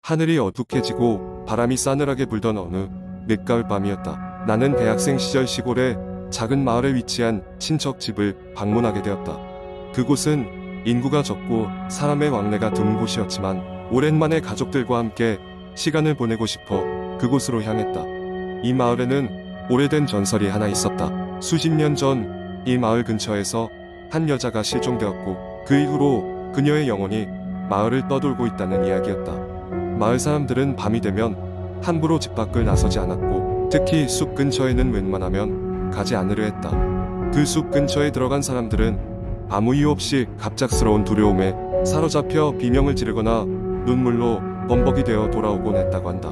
하늘이 어둑해지고 바람이 싸늘하게 불던 어느 늦가을 밤이었다. 나는 대학생 시절 시골의 작은 마을에 위치한 친척 집을 방문하게 되었다. 그곳은 인구가 적고 사람의 왕래가 드문 곳이었지만 오랜만에 가족들과 함께 시간을 보내고 싶어 그곳으로 향했다. 이 마을에는 오래된 전설이 하나 있었다. 수십 년 전 이 마을 근처에서 한 여자가 실종되었고 그 이후로 그녀의 영혼이 마을을 떠돌고 있다는 이야기였다. 마을 사람들은 밤이 되면 함부로 집 밖을 나서지 않았고 특히 숲 근처에는 웬만하면 가지 않으려 했다. 그 숲 근처에 들어간 사람들은 아무 이유 없이 갑작스러운 두려움에 사로잡혀 비명을 지르거나 눈물로 범벅이 되어 돌아오곤 했다고 한다.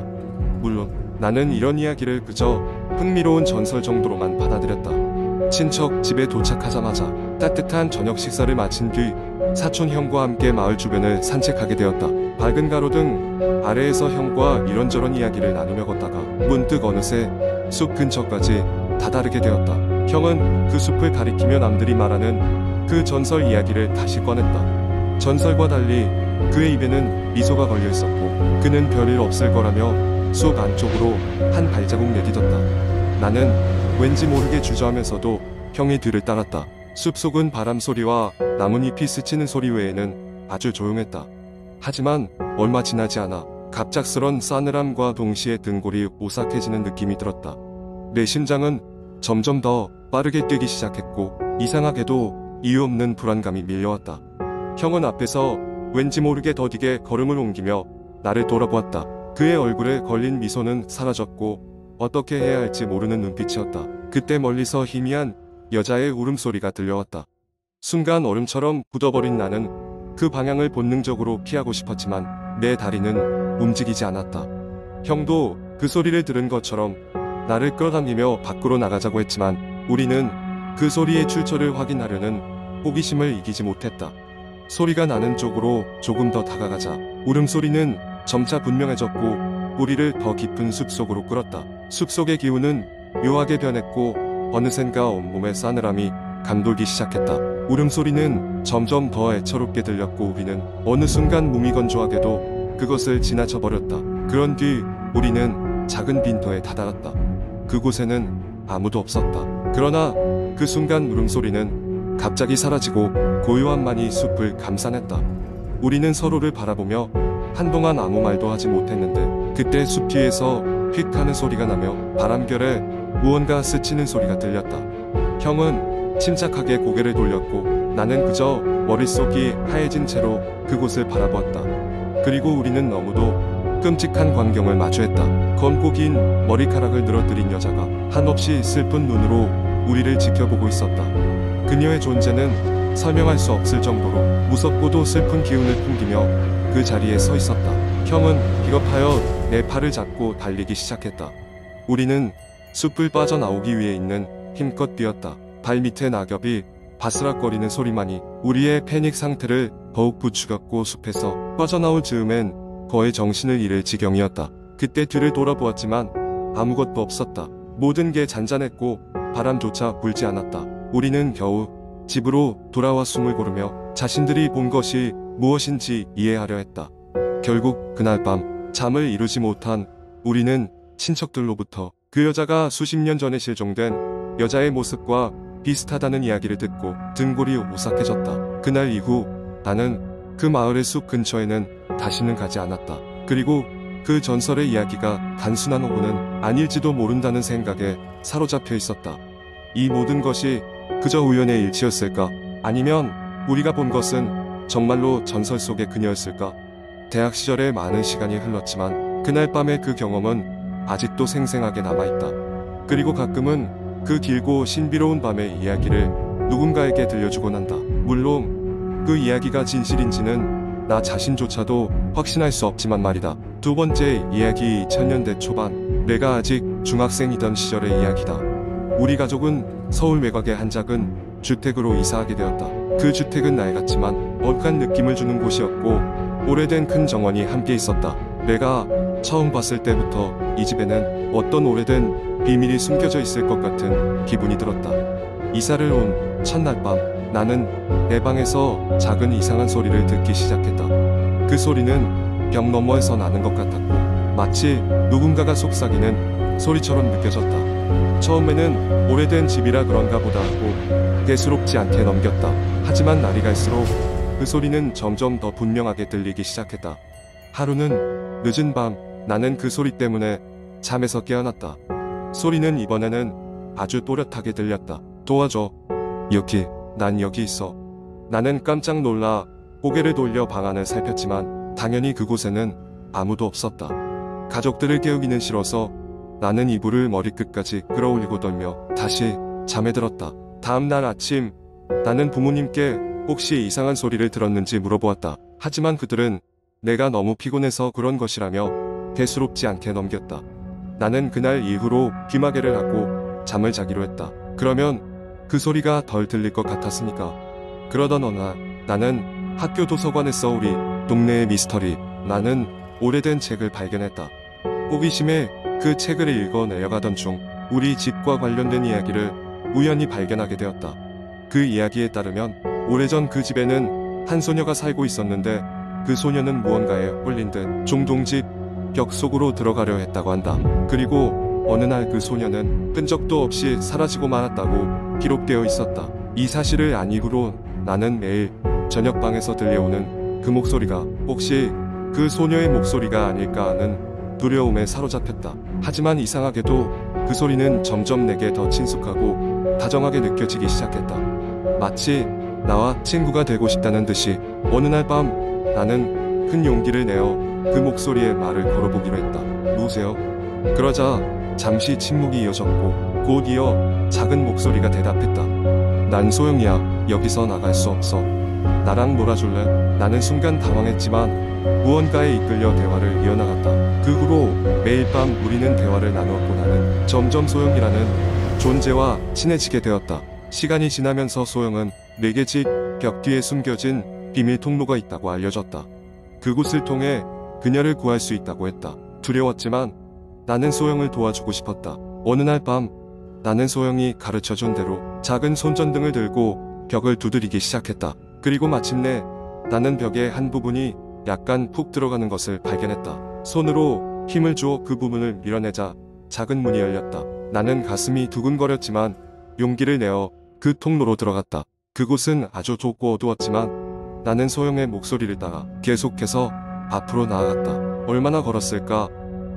물론 나는 이런 이야기를 그저 흥미로운 전설 정도로만 받아들였다. 친척 집에 도착하자마자 따뜻한 저녁 식사를 마친 뒤 사촌 형과 함께 마을 주변을 산책하게 되었다. 밝은 가로등 아래에서 형과 이런저런 이야기를 나누며 걷다가 문득 어느새 숲 근처까지 다다르게 되었다. 형은 그 숲을 가리키며 남들이 말하는 그 전설 이야기를 다시 꺼냈다. 전설과 달리 그의 입에는 미소가 걸려 있었고 그는 별일 없을 거라며 숲 안쪽으로 한 발자국 내딛었다. 나는 왠지 모르게 주저하면서도 형의 뒤를 따랐다. 숲속은 바람 소리와 나뭇잎이 스치는 소리 외에는 아주 조용했다. 하지만 얼마 지나지 않아 갑작스런 싸늘함과 동시에 등골이 오싹해지는 느낌이 들었다. 내 심장은 점점 더 빠르게 뛰기 시작했고 이상하게도 이유 없는 불안감이 밀려왔다. 형은 앞에서 왠지 모르게 더디게 걸음을 옮기며 나를 돌아보았다. 그의 얼굴에 걸린 미소는 사라졌고 어떻게 해야 할지 모르는 눈빛이었다. 그때 멀리서 희미한 여자의 울음소리가 들려왔다. 순간 얼음처럼 굳어버린 나는 그 방향을 본능적으로 피하고 싶었지만 내 다리는 움직이지 않았다. 형도 그 소리를 들은 것처럼 나를 끌어당기며 밖으로 나가자고 했지만 우리는 그 소리의 출처를 확인하려는 호기심을 이기지 못했다. 소리가 나는 쪽으로 조금 더 다가가자 울음소리는 점차 분명해졌고 우리를 더 깊은 숲속으로 끌었다. 숲속의 기운은 묘하게 변했고 어느샌가 온몸의 싸늘함이 감돌기 시작했다. 울음소리는 점점 더 애처롭게 들렸고 우리는 어느 순간 몸이 건조하게도 그것을 지나쳐버렸다. 그런 뒤 우리는 작은 빈터에 다다랐다. 그곳에는 아무도 없었다. 그러나 그 순간 울음소리는 갑자기 사라지고 고요함만이 숲을 감싸냈다. 우리는 서로를 바라보며 한동안 아무 말도 하지 못했는데 그때 숲 뒤에서 휙 하는 소리가 나며 바람결에 무언가 스치는 소리가 들렸다. 형은 침착하게 고개를 돌렸고 나는 그저 머릿속이 하얘진 채로 그곳을 바라보았다. 그리고 우리는 너무도 끔찍한 광경을 마주했다. 검고 긴 머리카락을 늘어뜨린 여자가 한없이 슬픈 눈으로 우리를 지켜보고 있었다. 그녀의 존재는 설명할 수 없을 정도로 무섭고도 슬픈 기운을 풍기며 그 자리에 서 있었다. 형은 비겁하여 내 팔을 잡고 달리기 시작했다. 우리는 숲을 빠져나오기 위해 있는 힘껏 뛰었다. 발밑에 낙엽이 바스락거리는 소리만이 우리의 패닉 상태를 더욱 부추겼고 숲에서 빠져나올 즈음엔 거의 정신을 잃을 지경이었다. 그때 뒤를 돌아보았지만 아무것도 없었다. 모든 게 잔잔했고 바람조차 불지 않았다. 우리는 겨우 집으로 돌아와 숨을 고르며 자신들이 본 것이 무엇인지 이해하려 했다. 결국 그날 밤 잠을 이루지 못한 우리는 친척들로부터 그 여자가 수십 년 전에 실종된 여자의 모습과 비슷하다는 이야기를 듣고 등골이 오싹해졌다. 그날 이후 나는 그 마을의 숲 근처에는 다시는 가지 않았다. 그리고 그 전설의 이야기가 단순한 오보는 아닐지도 모른다는 생각에 사로잡혀 있었다. 이 모든 것이 그저 우연의 일치였을까? 아니면 우리가 본 것은 정말로 전설 속의 그녀였을까? 대학 시절에 많은 시간이 흘렀지만 그날 밤의 그 경험은 아직도 생생하게 남아있다. 그리고 가끔은 그 길고 신비로운 밤의 이야기를 누군가에게 들려주곤 한다. 물론 그 이야기가 진실인지는 나 자신조차도 확신할 수 없지만 말이다. 두 번째 이야기 2000년대 초반 내가 아직 중학생이던 시절의 이야기다. 우리 가족은 서울 외곽의 한 작은 주택으로 이사하게 되었다. 그 주택은 낡았지만 얼큰한 느낌을 주는 곳이었고 오래된 큰 정원이 함께 있었다. 내가 처음 봤을 때부터 이 집에는 어떤 오래된 비밀이 숨겨져 있을 것 같은 기분이 들었다. 이사를 온 첫날 밤 나는 내 방에서 작은 이상한 소리를 듣기 시작했다. 그 소리는 벽 너머에서 나는 것 같았고 마치 누군가가 속삭이는 소리처럼 느껴졌다. 처음에는 오래된 집이라 그런가 보다 하고 대수롭지 않게 넘겼다. 하지만 날이 갈수록 그 소리는 점점 더 분명하게 들리기 시작했다. 하루는 늦은 밤 나는 그 소리 때문에 잠에서 깨어났다. 소리는 이번에는 아주 또렷하게 들렸다. 도와줘. 여기, 난 여기 있어. 나는 깜짝 놀라 고개를 돌려 방 안을 살폈지만 당연히 그곳에는 아무도 없었다. 가족들을 깨우기는 싫어서 나는 이불을 머리끝까지 끌어올리고 떨며 다시 잠에 들었다. 다음 날 아침 나는 부모님께 혹시 이상한 소리를 들었는지 물어보았다. 하지만 그들은 내가 너무 피곤해서 그런 것이라며 대수롭지 않게 넘겼다. 나는 그날 이후로 귀마개를 하고 잠을 자기로 했다. 그러면 그 소리가 덜 들릴 것 같았으니까. 그러던 어느 날 나는 학교 도서관에서 우리 동네의 미스터리 라는 오래된 책을 발견했다. 호기심에 그 책을 읽어 내려가던 중 우리 집과 관련된 이야기를 우연히 발견하게 되었다. 그 이야기에 따르면 오래전 그 집에는 한 소녀가 살고 있었는데 그 소녀는 무언가에 홀린 듯 종동집 벽 속으로 들어가려 했다고 한다. 그리고 어느 날 그 소녀는 끈적도 없이 사라지고 말았다고 기록되어 있었다. 이 사실을 안 이후로 나는 매일 저녁방에서 들려오는 그 목소리가 혹시 그 소녀의 목소리가 아닐까 하는 두려움에 사로잡혔다. 하지만 이상하게도 그 소리는 점점 내게 더 친숙하고 다정하게 느껴지기 시작했다. 마치 나와 친구가 되고 싶다는 듯이. 어느 날 밤 나는 큰 용기를 내어 그 목소리에 말을 걸어보기로 했다. 누구세요? 그러자 잠시 침묵이 이어졌고 곧 이어 작은 목소리가 대답했다. 난 소영이야. 여기서 나갈 수 없어. 나랑 놀아줄래? 나는 순간 당황했지만 무언가에 이끌려 대화를 이어나갔다. 그 후로 매일 밤 우리는 대화를 나누었고 나는 점점 소영이라는 존재와 친해지게 되었다. 시간이 지나면서 소영은 내게 집 벽 뒤에 숨겨진 비밀 통로가 있다고 알려줬다. 그곳을 통해 그녀를 구할 수 있다고 했다. 두려웠지만 나는 소영을 도와주고 싶었다. 어느 날 밤 나는 소영이 가르쳐준 대로 작은 손전등을 들고 벽을 두드리기 시작했다. 그리고 마침내 나는 벽의 한 부분이 약간 푹 들어가는 것을 발견했다. 손으로 힘을 주어 그 부분을 밀어내자 작은 문이 열렸다. 나는 가슴이 두근거렸지만 용기를 내어 그 통로로 들어갔다. 그곳은 아주 좁고 어두웠지만 나는 소영의 목소리를 따라 계속해서 앞으로 나아갔다. 얼마나 걸었을까?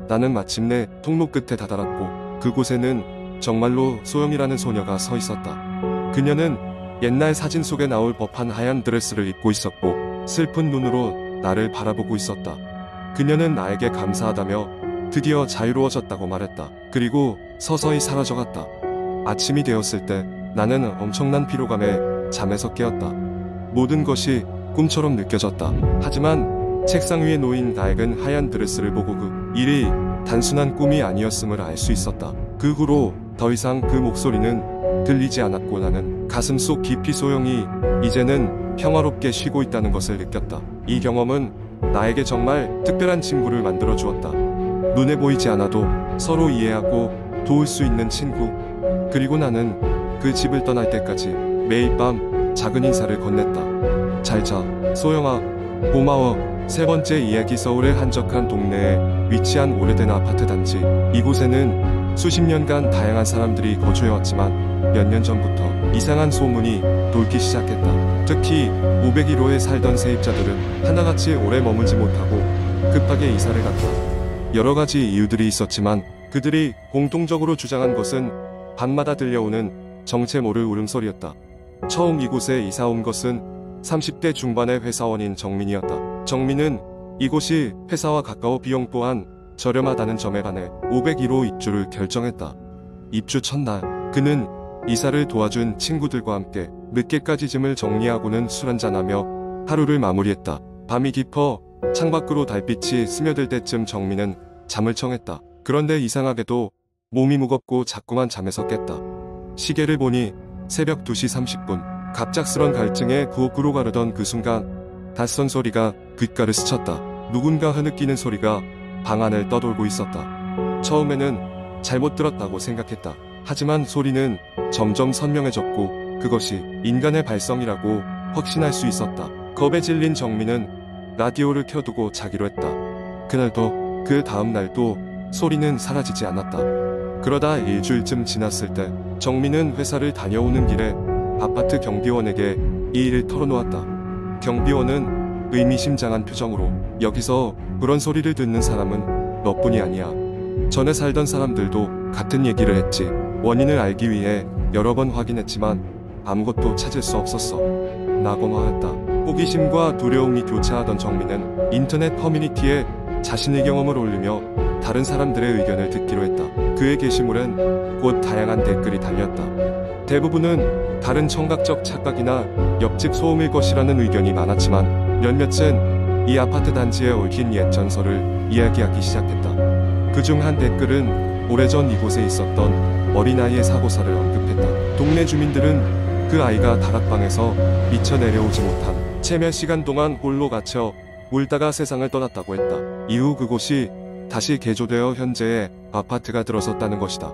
나는 마침내 통로 끝에 다다랐고 그곳에는 정말로 소영이라는 소녀가 서 있었다. 그녀는 옛날 사진 속에 나올 법한 하얀 드레스를 입고 있었고 슬픈 눈으로 나를 바라보고 있었다. 그녀는 나에게 감사하다며 드디어 자유로워졌다고 말했다. 그리고 서서히 사라져갔다. 아침이 되었을 때 나는 엄청난 피로감에 잠에서 깨었다. 모든 것이 꿈처럼 느껴졌다. 하지만 책상 위에 놓인 낡은 하얀 드레스를 보고 그 일이 단순한 꿈이 아니었음을 알 수 있었다. 그 후로 더 이상 그 목소리는 들리지 않았고 나는 가슴 속 깊이 소영이 이제는 평화롭게 쉬고 있다는 것을 느꼈다. 이 경험은 나에게 정말 특별한 친구를 만들어 주었다. 눈에 보이지 않아도 서로 이해하고 도울 수 있는 친구. 그리고 나는 그 집을 떠날 때까지 매일 밤 작은 인사를 건넸다. 잘 자, 소영아. 고마워. 세 번째 이야기. 서울의 한적한 동네에 위치한 오래된 아파트 단지. 이곳에는 수십 년간 다양한 사람들이 거주해왔지만 몇 년 전부터 이상한 소문이 돌기 시작했다. 특히 501호에 살던 세입자들은 하나같이 오래 머물지 못하고 급하게 이사를 갔다. 여러 가지 이유들이 있었지만 그들이 공통적으로 주장한 것은 밤마다 들려오는 정체 모를 울음소리였다. 처음 이곳에 이사 온 것은 30대 중반의 회사원인 정민이었다. 정민은 이곳이 회사와 가까워 비용 또한 저렴하다는 점에 반해 501호 입주를 결정했다. 입주 첫날 그는 이사를 도와준 친구들과 함께 늦게까지 짐을 정리하고는 술 한잔하며 하루를 마무리했다. 밤이 깊어 창밖으로 달빛이 스며들 때쯤 정민은 잠을 청했다. 그런데 이상하게도 몸이 무겁고 자꾸만 잠에서 깼다. 시계를 보니 새벽 2시 30분. 갑작스런 갈증에 부엌으로 가려던 그 순간 낯선 소리가 귓가를 스쳤다. 누군가 흐느끼는 소리가 방 안을 떠돌고 있었다. 처음에는 잘못 들었다고 생각했다. 하지만 소리는 점점 선명해졌고 그것이 인간의 발성이라고 확신할 수 있었다. 겁에 질린 정민은 라디오를 켜두고 자기로 했다. 그날도 그 다음 날도 소리는 사라지지 않았다. 그러다 일주일쯤 지났을 때 정민은 회사를 다녀오는 길에 아파트 경비원에게 이 일을 털어놓았다. 경비원은 의미심장한 표정으로 여기서 그런 소리를 듣는 사람은 너뿐이 아니야. 전에 살던 사람들도 같은 얘기를 했지. 원인을 알기 위해 여러 번 확인했지만 아무것도 찾을 수 없었어. 낙원화했다. 호기심과 두려움이 교차하던 정민은 인터넷 커뮤니티에 자신의 경험을 올리며 다른 사람들의 의견을 듣기로 했다. 그의 게시물엔 곧 다양한 댓글이 달렸다. 대부분은 다른 청각적 착각이나 옆집 소음일 것이라는 의견이 많았지만 몇몇은 이 아파트 단지에 얽힌 옛 전설을 이야기하기 시작했다. 그중 한 댓글은 오래전 이곳에 있었던 어린아이의 사고사를 언급했다. 동네 주민들은 그 아이가 다락방에서 미쳐 내려오지 못한 채 몇 시간 동안 홀로 갇혀 울다가 세상을 떠났다고 했다. 이후 그곳이 다시 개조되어 현재의 아파트가 들어섰다는 것이다.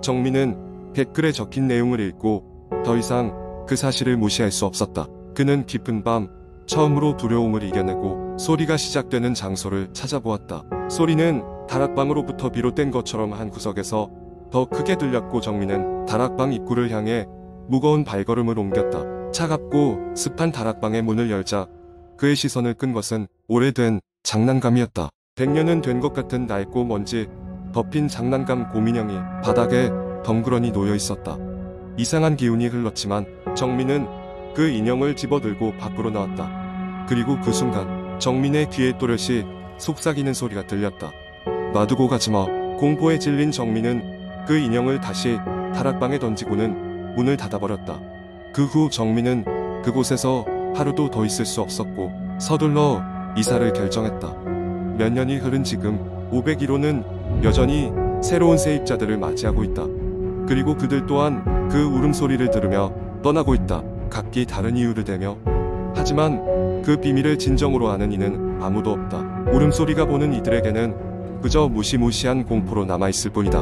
정민은 댓글에 적힌 내용을 읽고 더 이상 그 사실을 무시할 수 없었다. 그는 깊은 밤 처음으로 두려움을 이겨내고 소리가 시작되는 장소를 찾아보았다. 소리는 다락방으로부터 비롯된 것처럼 한 구석에서 더 크게 들렸고 정민은 다락방 입구를 향해 무거운 발걸음을 옮겼다. 차갑고 습한 다락방의 문을 열자 그의 시선을 끈 것은 오래된 장난감이었다. 100년은 된 것 같은 낡고 먼지 덮인 장난감 곰인형이 바닥에 덩그러니 놓여 있었다. 이상한 기운이 흘렀지만 정민은 그 인형을 집어들고 밖으로 나왔다. 그리고 그 순간 정민의 귀에 또렷이 속삭이는 소리가 들렸다. 놔두고 가지마. 공포에 질린 정민은 그 인형을 다시 다락방에 던지고는 문을 닫아버렸다. 그 후 정민은 그곳에서 하루도 더 있을 수 없었고 서둘러 이사를 결정했다. 몇 년이 흐른 지금 501호는 여전히 새로운 세입자들을 맞이하고 있다. 그리고 그들 또한 그 울음소리를 들으며 떠나고 있다. 각기 다른 이유를 대며. 하지만 그 비밀을 진정으로 아는 이는 아무도 없다. 울음소리가 보는 이들에게는 그저 무시무시한 공포로 남아있을 뿐이다.